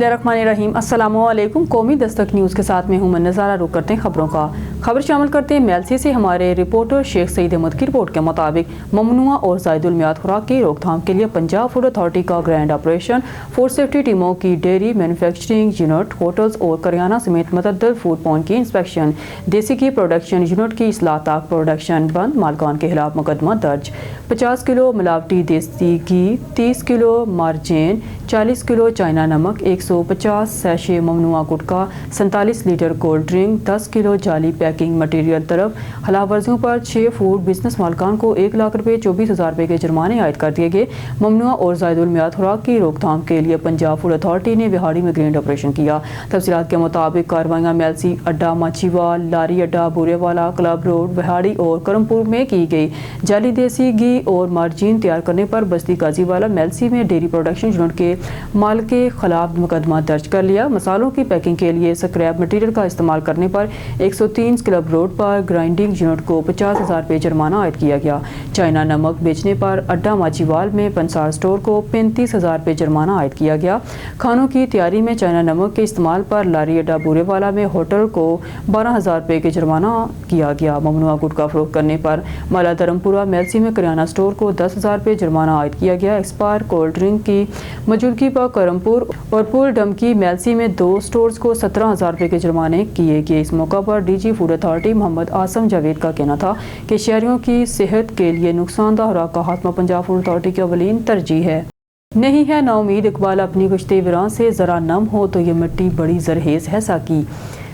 बिस्मिल्लाहिर्रहमानिर्रहीम। अस्सलामुअलैकुम। कौमी दस्तक न्यूज़ के साथ में हूँ नज़ारा। रुक करते हैं खबरों का। खबर शामिल करते हैं मेलसी से हमारे रिपोर्टर शेख सईद अहमद की रिपोर्ट के मुताबिक ममनुआ और ज़ायदुल मियाद खुराक की रोकथाम के लिए पंजाब फूड अथॉरिटी का ग्रैंड ऑपरेशन, फूड सेफ्टी टीमों की डेयरी मैन्युफैक्चरिंग यूनिट, होटल्स और करियाना समेत मतअद्दद फूड पॉइंट की इंस्पेक्शन, देसी की प्रोडक्शन यूनिट की इस्लाह तक प्रोडक्शन बंद, मालकान के खिलाफ मुकदमा दर्ज। 50 किलो मिलावटी देसी घी, 30 किलो मार्जेन, 40 किलो चाइना नमक, 150 सैशे ममनुआ गुटखा, 47 लीटर कोल्ड ड्रिंक, 10 किलो जाली पैकिंग मटीरियल तरफ। खिलाफ वर्जियों पर 6 फूड बिजनेस मालकान को 1 लाख रुपये 24,000 रुपये के जुर्माने आयद कर दिए गए। ममनुआ और ज़ायदुल मियाद खुराक की रोकथाम के लिए पंजाब फूड अथॉरिटी ने बिहाड़ी में ग्रैंड ऑपरेशन किया। तफसीलात के मुताबिक कार्रवाइयाँ मेलसी अड्डा, माछीवाल, लारी अड्डा, बुरेवाला, क्लब रोड, बिहाड़ी और करमपुर में की गई। जाली देसी घी और मार्जिन तैयार करने पर बस्ती काजीवाला मेलसी में डेयरी प्रोडक्शन यूनिट के माल के खिलाफ मुकदमा दर्ज कर लिया। मसालों की पैकिंग के लिए स्क्रैप मटीरियल का इस्तेमाल करने पर 103 क्लब रोड पर ग्राइंडिंग यूनिट को 50,000 रुपये जुर्माना आयद किया गया। चाइना नमक बेचने पर अड्डा माछीवाल में पंसार स्टोर को 35,000 रुपये जुर्माना आयद किया गया। खानों की तैयारी में चाइना नमक के इस्तेमाल पर लारी अड्डा बुरेवाला में होटल को 12,000 रुपये के जुर्माना किया गया। ममनुआ गुटखा फरोख्त करने पर माला धर्मपुरा मेलसी में करियाना स्टोर को 10,000 रुपये जुर्माना आयद किया गया। एक्सपायर कोल्ड ड्रिंक की मौजूदगी पर करमपुर और पुल डमकी मेलसी में 2 स्टोर्स को 17,000 रुपये के जुर्माने किए गए। इस मौका पर DG food authority Mohammad Asim Javed का कहना था कि शहरियों की सेहत के लिए नुकसानदा खुराक का खात्मा पंजाब फूड अथॉरिटी की अवलीन तरजीह है। नहीं है ना उम्मीद इकबाल अपनी कुश्ते वीरान से, ज़रा नम हो तो ये मिट्टी बड़ी जरहेज है साकी।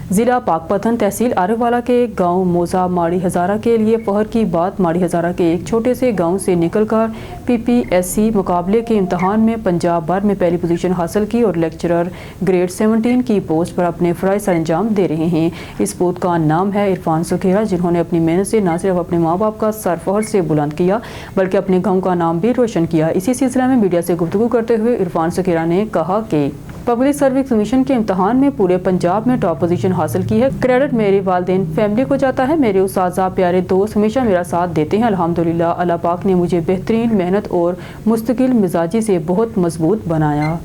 ज़िला पाकपतन तहसील आरवाला के गांव मोजा माड़ी हज़ारा के लिए फहर की बात। माड़ी हज़ारा के एक छोटे से गांव से निकलकर पीपीएससी मुकाबले के इम्तहान में पंजाब भर में पहली पोजीशन हासिल की और लेक्चरर ग्रेड 17 की पोस्ट पर अपने फ़राइज़ सर अंजाम दे रहे हैं। इस पोत का नाम है इरफान सुखेरा, जिन्होंने अपनी मेहनत से न सिर्फ अपने माँ बाप का सर फहर से बुलंद किया बल्कि अपने गाँव का नाम भी रोशन किया। इसी सिलसिले में मीडिया से गुफ्तगू करते हुए इरफान सुखेरा ने कहा कि पब्लिक सर्विस कमीशन के इम्तहान में पूरे पंजाब में टॉप पोजीशन हासिल की है। क्रेडिट मेरे वालिदैन फैमिली को जाता है। मेरे उस्ताज़ा प्यारे दोस्त हमेशा मेरा साथ देते हैं। अल्हम्दुलिल्लाह अल्लाह पाक ने मुझे बेहतरीन मेहनत और मुस्तकिल मिजाजी से बहुत मजबूत बनाया।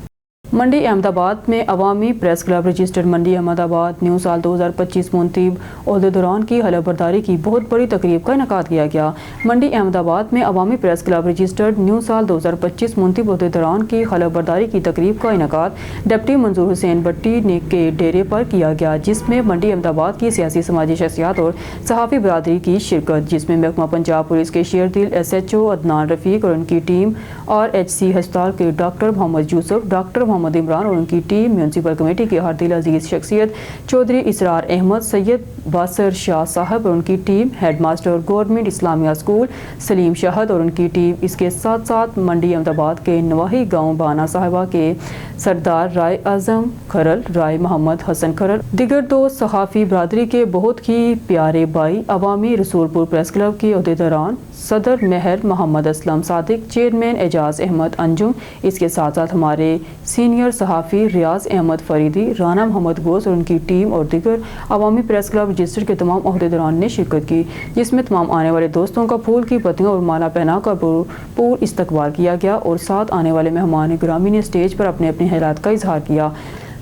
मंडी अहमदाबाद में अवामी प्रेस क्लब रजिस्टर्ड मंडी अहमदाबाद न्यू साल 2025 मुंतब ओहदेदारान की हलफबरदारी की बहुत बड़ी तकरीब का इनेकाद किया गया। मंडी अहमदाबाद में अवामी प्रेस क्लब रजिस्टर्ड न्यू साल 2025 मुंतब ओहदेदारान की हलफबरदारी की तकरीब का इनेकाद डिप्टी मंजूर हुसैन भट्टी ने के डेरे पर किया गया, जिसमें मंडी अहमदाबाद की सियासी समाजी शख्सियात और सहाफ़ी बरादरी की शिरकत, जिसमें महकमा पंजाब पुलिस के शेरदिल SHO अदनान रफ़ीक और उनकी टीम, RHC अस्पताल के डॉक्टर मोहम्मद यूसुफ, डॉक्टर मोहम्मद इमरान और उनकी टीम, म्यूनसिपल कमेटी के हर दिल अजीज शख्सियत चौधरी इसरार अहमद, सैयद बासर शाह साहब और उनकी team, head master government Islamia school Salim Shahid और उनकी टीम, इसके साथ साथ मंडी अहमदाबाद के नवाही गांव बाना साहिबा के सरदार राय आजम खरल, राय मोहम्मद हसन खरल, दिगर दो सहाफ़ी बरादरी के बहुत ही प्यारे भाई, अवामी रसूलपुर प्रेस क्लब के ओहदेदारान, सदर महर मोहम्मद असलम सादिक, चेयरमैन एजाज अहमद अंजुम, इसके साथ साथ हमारे सीनियर सहाफ़ी रियाज अहमद फरीदी, राना मोहम्मद गोस और उनकी टीम और दिगर अवामी प्रेस क्लब रजिस्टर के तमाम ओहदेदारान ने शिरकत की, जिसमें तमाम आने वाले दोस्तों का फूल की पत्तियों और माला पहना कर भरपूर इस्तकबाल किया गया और साथ आने वाले मेहमान ग्रामी ने स्टेज पर अपने अपने हालात का इजहार किया।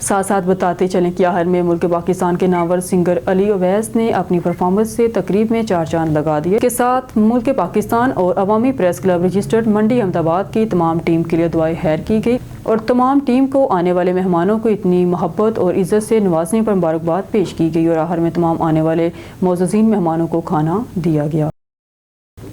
साथ साथ बताते चलें कि आहर में मुल्क पाकिस्तान के नावर सिंगर अली अवैस ने अपनी परफॉर्मेंस से तकरीब में 4 चांद लगा दिए। के साथ मुल्क पाकिस्तान और अवामी प्रेस क्लब रजिस्टर्ड मंडी अहमदाबाद की तमाम टीम के लिए दुआएं खैर की गई और तमाम टीम को आने वाले मेहमानों को इतनी मोहब्बत और इज़्ज़त से नवाजने पर मुबारकबाद पेश की गई और आहर में तमाम आने वाले मोअज़्ज़ज़ीन मेहमानों को खाना दिया गया।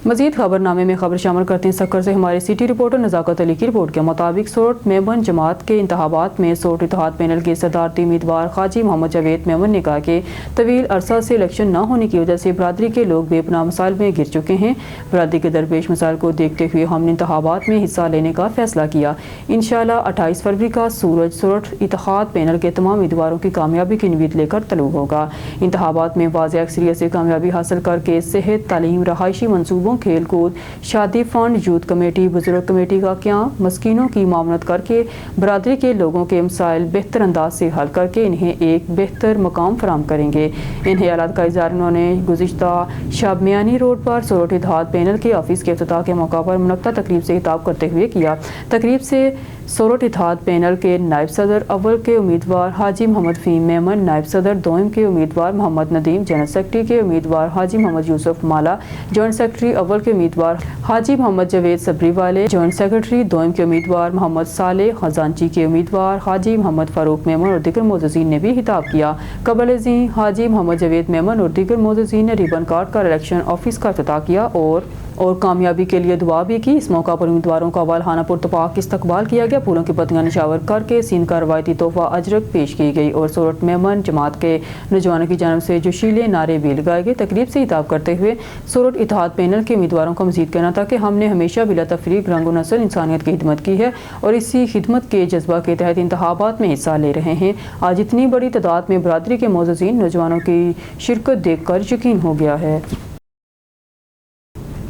मज़ीद खबरनामे में खबर शामिल करते हैं सक्कर से हमारे सिटी रिपोर्टर नज़ाकत अली की रिपोर्ट के मुताबिक सोरठ मेमन जमात के इंतखाबात में सोरठ इत्तेहाद पैनल के सदारती उम्मीदवार खाजी मोहम्मद जावेद मेमन ने कहा कि तवील अरसा से इलेक्शन न होने की वजह से बरादरी के लोग बेपनाह मसाइल में घिर चुके हैं। बरादरी के दरपेश मसाइल को देखते हुए हमने इंतखाबात में हिस्सा लेने का फैसला किया। इंशाअल्लाह 28 फरवरी का सूरज सोरठ इत्तेहाद पैनल के तमाम उम्मीदवारों की कामयाबी की उम्मीद लेकर तलू होगा। इंतखाबात में वाज़ेह अक्सरियत से कामयाबी हासिल करके सेहत, तालीम, रहायशी मनसूबों, खेलकूद, शादी फंड, यूथ कमेटी, बुजुर्ग कमेटी का क़याम, मस्कीनों की मामलत करके बरादरी के लोगों के मसाइल बेहतर अंदाज से हल करके इन्हें एक बेहतर मकाम फराम करेंगे। इन ख्यालात का इज़हार उन्होंने गुज़िश्ता शाबमियानी रोड पर सोरठ इत्तेहाद पैनल के ऑफिस के इफ्तिताह के मौका पर मुनक्कदा तकरीब से खिताब करते हुए किया। तकरीब से सोरठ इत्तेहाद पैनल के नायब सदर अव्वल के उम्मीदवार हाजी मोहम्मद फ़हीम मेमन, नायब सदर दोम के उम्मीदवार मोहम्मद नदीम, जनरल सेक्रेटरी के उम्मीदवार हाजी मोहम्मद यूसुफ माला, जॉइंट सेक्रेटरी अव्वल के उम्मीदवार हाजी मोहम्मद जवेद सबरी वाले, जॉइंट सेक्रेटरी दोम के उम्मीदवार मोहम्मद साले, खजानची के उम्मीदवार हाजी मोहम्मद फारूक मेमन और दीगर मोअज़्ज़ीन ने भी खिताब किया। कबल अज़ीं हाजी मोहम्मद जवेद मेमन और दीगर मोअज़्ज़ीन ने रिबन काट कर इलेक्शन ऑफिस का इफ्तिताह किया और कामयाबी के लिए दुआ भी की। इस मौका पर उम्मीदवारों का वालहाना पुरतपाक इस्तकबाल किया गया। फूलों की पत्तियां निशावर करके सीन का रवायती तोहफा अजरक पेश की गई और सोरठ मेमन जमात के नौजवानों की जानब से जोशीले नारे भी लगाए गए। तकरीब से खिताब करते हुए सोरठ इत्तेहाद पैनल के उम्मीदवारों का मजीद कहना था कि हमने हमेशा बिला तफरीक रंग नस्ल इंसानियत की खिदमत की है और इसी खिदमत के जज्बा के तहत इंतखाबात में हिस्सा ले रहे हैं। आज इतनी बड़ी तादाद में बरादरी के मोअज़्ज़ीन नौजवानों की शिरकत देख कर यकीन हो गया है।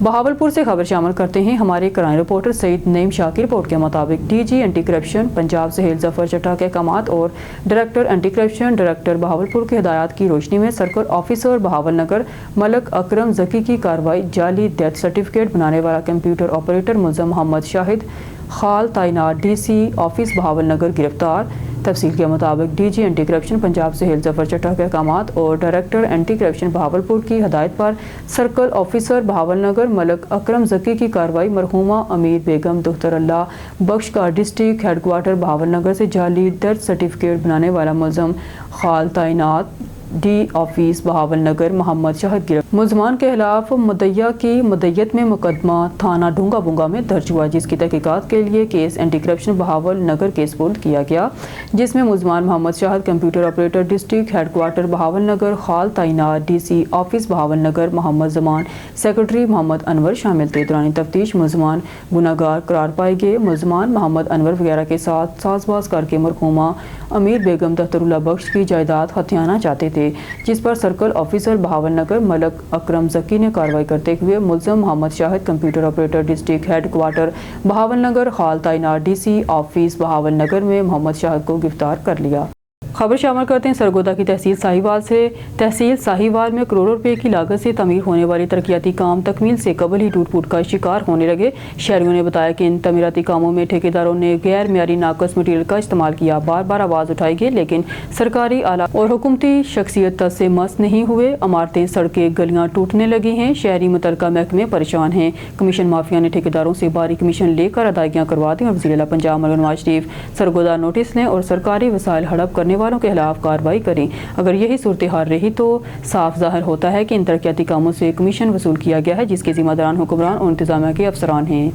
बहावलपुर से खबर शामिल करते हैं। हमारे क्राइम रिपोर्टर सईद नईम शाह की रिपोर्ट के मुताबिक DG anti corruption Punjab Sahel Zafar चट्टा के अहकामात और director anti corruption director Bahawalpur के हिदायत की रोशनी में सर्कल ऑफिसर बहावलनगर मलक अकरम जकी की कार्रवाई जाली डेथ सर्टिफिकेट बनाने वाला कंप्यूटर ऑपरेटर मुल्ज़म मोहम्मद शाहिद खाल तैनात डीसी ऑफिस बहावलनगर गिरफ्तार। तफसील के मुताबिक DG anti corruption Punjab Sahel Zafar चट्टा के अहकामात और डायरेक्टर एंटी करप्शन बहावलपुर की हदायत पर सर्कल ऑफिसर बहावलनगर मलक अकरम जकी की कार्रवाई मरहूमा अमीर बेगम दुख्तर अल्लाह बख्श का डिस्ट्रिक्ट हेडक्वार्टर बहावलनगर से जाली डेथ सर्टिफिकेट बनाने वाला मुल्ज़म खाल तैनात डी ऑफिस बहावलनगर मोहम्मद शाहिद गिरफ्तार। मुल्ज़मान के खिलाफ मुद्दइया की मुद्दइयत में मुकदमा थाना ढूंगा बुंगा में दर्ज हुआ, जिसकी तहकीकात के लिए केस एंटी करप्शन बहावलनगर के सुपुर्द किया गया, जिसमें मुल्ज़मान Mohammad Shahid computer operator district headquarter Bahawalnagar, खाल तैनात DC office Bahawalnagar Mohammad Zaman secretary Mohammad Anwar शामिल थे। दौरान तफ्तीश मुल्ज़मान गुनाहगार करार पाए गए। मुल्ज़मान मोहम्मद अनवर वगैरह के साथ साजबाज करके मरहूमा अमीर बेगम दख्तरुल्लाह बख्श की जायदाद हथियाना चाहते थे, जिस पर सर्कल ऑफिसर बहावलनगर मलक अकरम जकी ने कार्रवाई करते हुए मुल्ज़म Mohammad Shahid computer operator district headquarter Bahawalnagar, खाल तैनात डीसी ऑफिस बहावलनगर में मोहम्मद शाहिद को गिरफ्तार कर लिया। खबर शामिल करते हैं सरगोदा की तहसील साहिवाल से। तहसील साहिवाल में करोड़ों रुपए की लागत से तमीर होने वाली तरक्याती काम तकमील से कबल ही टूट फूट का शिकार होने लगे। शहरियों ने बताया कि इन तमीराती कामों में ठेकेदारों ने गैर मियारी नाकस मटीरियल का इस्तेमाल किया। बार बार आवाज़ उठाई गई, लेकिन सरकारी आला और हुकूमती शख्सियत से मस नहीं हुए। इमारतें, सड़कें, गलियाँ टूटने लगी हैं। शहरी मुतलका महकमे परेशान हैं। कमीशन माफिया ने ठेकेदारों से भारी कमीशन लेकर अदायगियाँ करवा दी और वज़ीर पंजाब मौलाना नवाज शरीफ सरगोदा नोटिस लें और सरकारी वसाइल हड़प करने वालों के खिलाफ कार्रवाई करें। अगर यही सूरत हाल रही तो साफ जाहिर होता है कि इन तरक्याती कामों से कमीशन वसूल किया गया है, जिसके जिम्मेदार हुक्मरान और इंतजामिया के अफसरान हैं।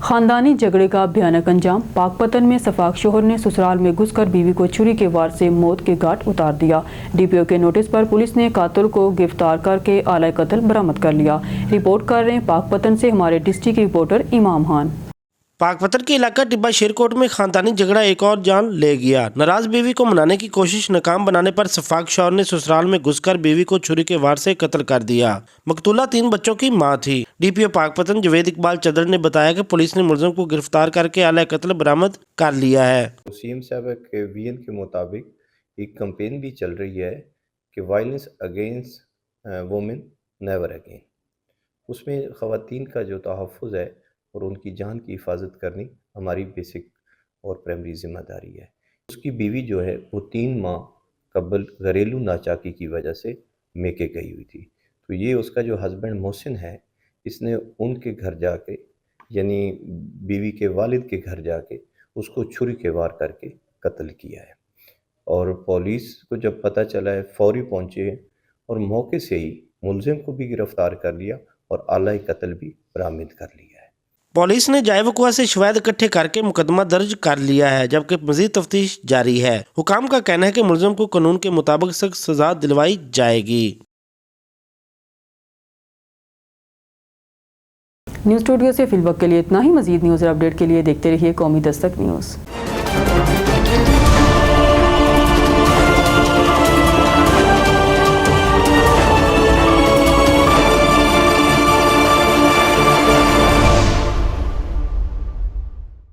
खानदानी झगड़े का भयानक अंजाम। पाकपतन में सफाक शोहर ने ससुराल में घुसकर बीवी को छुरी के वार से मौत के घाट उतार दिया। डीपीओ के नोटिस पर पुलिस ने कातिल को गिरफ्तार करके आला कत्ल बरामद कर लिया। रिपोर्ट कर रहे हैं पाकपतन से हमारे डिस्ट्रिक्ट रिपोर्टर इमाम खान। पाकपतन के इलाका टिब्बा शेरकोट में खानदानी झगड़ा एक और जान ले गया। नाराज बीवी को मनाने की कोशिश नाकाम बनाने पर सफाक शौहर ने ससुराल में घुसकर बीवी को छुरी के वार से कत्ल कर दिया। मकतूला 3 बच्चों की मां थी। डीपीओ पाकपतन जवेद इकबाल चदर ने बताया कि पुलिस ने मुलजिम को गिरफ्तार करके आला कत्ल बरामद कर लिया है। सीएम साहब के वीएन के मुताबिक एक कैंपेन भी चल रही है कि violence against women never again. उसमें ख़वातीन का जो तहफ़्फ़ुज़ है और उनकी जान की हिफाजत करनी हमारी बेसिक और प्राइमरी ज़िम्मेदारी है। उसकी बीवी जो है वो 3 माह कबल घरेलू नाचाकी की वजह से मेके गई हुई थी। तो ये उसका जो हस्बैंड मोहसिन है, इसने उनके घर जाके यानी बीवी के वालिद के घर जाके उसको छुरी के वार करके कत्ल किया है। और पुलिस को जब पता चला है फौरी पहुँचे हैं और मौके से ही मुलजिम को भी गिरफ़्तार कर लिया और आला कत्ल भी बरामद कर लिया है। पुलिस ने जाए वकुआ से शवाहिद इकट्ठे करके मुकदमा दर्ज कर लिया है, जबकि मजीद तफ्तीश जारी है। हुकाम का कहना है कि मुलजिम को कानून के मुताबिक सख्त सजा दिलवाई जाएगी। न्यूज़ स्टूडियो से फिलवक्त के लिए इतना ही। मजीद न्यूज़ और अपडेट के लिए देखते रहिए कौमी दस्तक न्यूज़।